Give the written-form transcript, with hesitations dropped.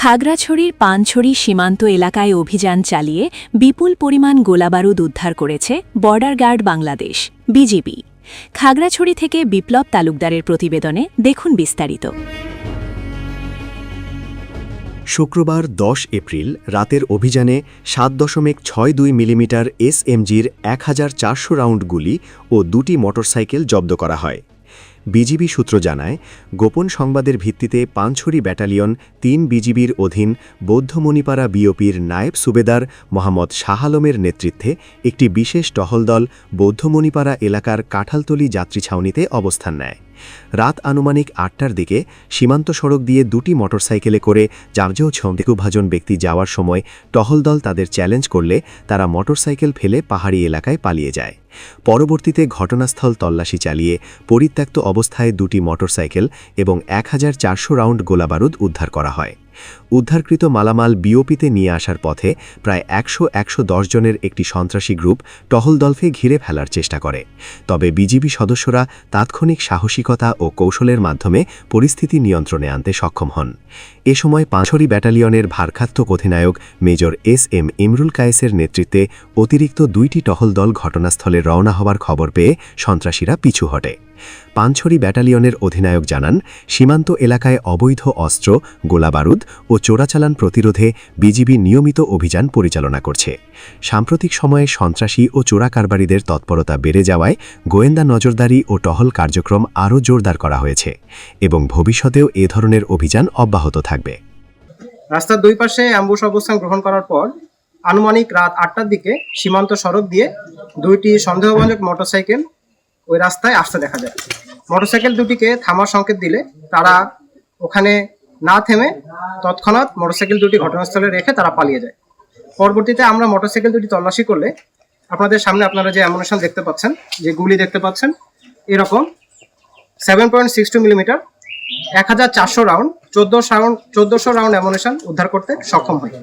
খাগড়াছড়ির পানছড়ি সীমান্ত এলাকায় অভিযান চালিয়ে বিপুল পরিমাণ গোলাবারুদ উদ্ধার করেছে border guard Bangladesh BGB. Khagrachari থেকে বিপ্লব তালুকদারের প্রতিবেদনে দেখুন বিস্তারিত। শুক্রবার 10 এপ্রিল রাতের অভিযানে 7.62 মিলিমিটার এসএমজির 1400 রাউন্ড গুলি ও 2টি মোটরসাইকেল জব্দ করা হয়। বিজিবি সূত্র জানায়, গোপন সংবাদের ভিত্তিতে পানছড়ি ব্যাটালিয়ন 3 বিজিবির অধীন বৌদ্ধমণিপাড়া বিওপির নায়েব সুবেদার মোহাম্মদ শাহ আলমের নেতৃত্বে একটি বিশেষ টহল দল বৌদ্ধমণিপাড়া এলাকার কাঁঠালতলী যাত্রী ছাউনিতে অবস্থান নেয়। রাত আনুমানিক 8টার দিকে সীমান্ত সড়ক দিয়ে 2টি মোটরসাইকেলে করে জামজেও সন্দেহভাজন ব্যক্তি যাওয়ার সময় টহল দল তাদের চ্যালেঞ্জ করলে তারা মোটরসাইকেল ফেলে পাহাড়ি এলাকায় পালিয়ে যায়। পরবর্তীতে ঘটনাস্থল তল্লাশি চালিয়ে পরিত্যক্ত অবস্থায় 2টি মোটরসাইকেল এবং 1400 রাউন্ড গোলাবারুদ উদ্ধার করা হয়। উদ্ধারকৃত মালামাল বিওপিতে নিয়ে আসার পথে প্রায় 110 জনের একটি সন্ত্রাসী গ্রুপ টহল দলকে ঘিরে ফেলার চেষ্টা করে। তবে বিজিবি সদস্যরা তাৎক্ষণিক সাহসিকতা ও কৌশলের মাধ্যমে পরিস্থিতি নিয়ন্ত্রণে আনতে সক্ষম হন। এ সময় পানছড়ি ব্যাটালিয়নের ভারপ্রাপ্ত অধিনায়ক মেজর এস.এম. ইমরুল কায়েসের নেতৃত্বে অতিরিক্ত 2টি টহল দল ঘটনাস্থলে রওনা হওয়ার খবর পেয়ে সন্ত্রাসীরা পিছু হটে। পানছড়ি ব্যাটালিয়নের অধিনায়ক জানান, সীমান্ত এলাকায় অবৈধ অস্ত্র, গোলাবারুদ ও চোরাচালান প্রতিরোধে বিজিবি নিয়মিত অভিযান পরিচালনা করছে। সাম্প্রতিক সময়ে সন্ত্রাসী ও চোরা কারবারিদের তৎপরতা বেড়ে যাওয়ায় গোয়েন্দা নজরদারি ও টহল কার্যক্রম আরও জোরদার করা হয়েছে এবং ভবিষ্যতেও এ ধরনের অভিযান অব্যাহত থাকবে। রাস্তার দুই পাশে অ্যাম্বুশ অবস্থান গ্রহণ করার পর আনুমানিক রাত 8টার দিকে সীমান্ত সড়ক দিয়ে 2টি সন্দেহভাজন মোটরসাইকেল ওই রাস্তায় আসতে দেখা যায়। মোটরসাইকেল দুটিকে থামার সংকেত দিলে তারা ওখানে না থেমে তৎক্ষণাৎ মোটরসাইকেল দুটি ঘটনাস্থলে রেখে তারা পালিয়ে যায়। পরবর্তীতে আমরা মোটরসাইকেল দুটি তল্লাশি করলে আপনাদের সামনে আপনারা যে অ্যামুনেশন দেখতে পাচ্ছেন, যে গুলি দেখতে পাচ্ছেন, এরকম 7.62 মিলিমিটার 1400 রাউন্ড 1400 রাউন্ড অ্যামুনেশন উদ্ধার করতে সক্ষম হয়।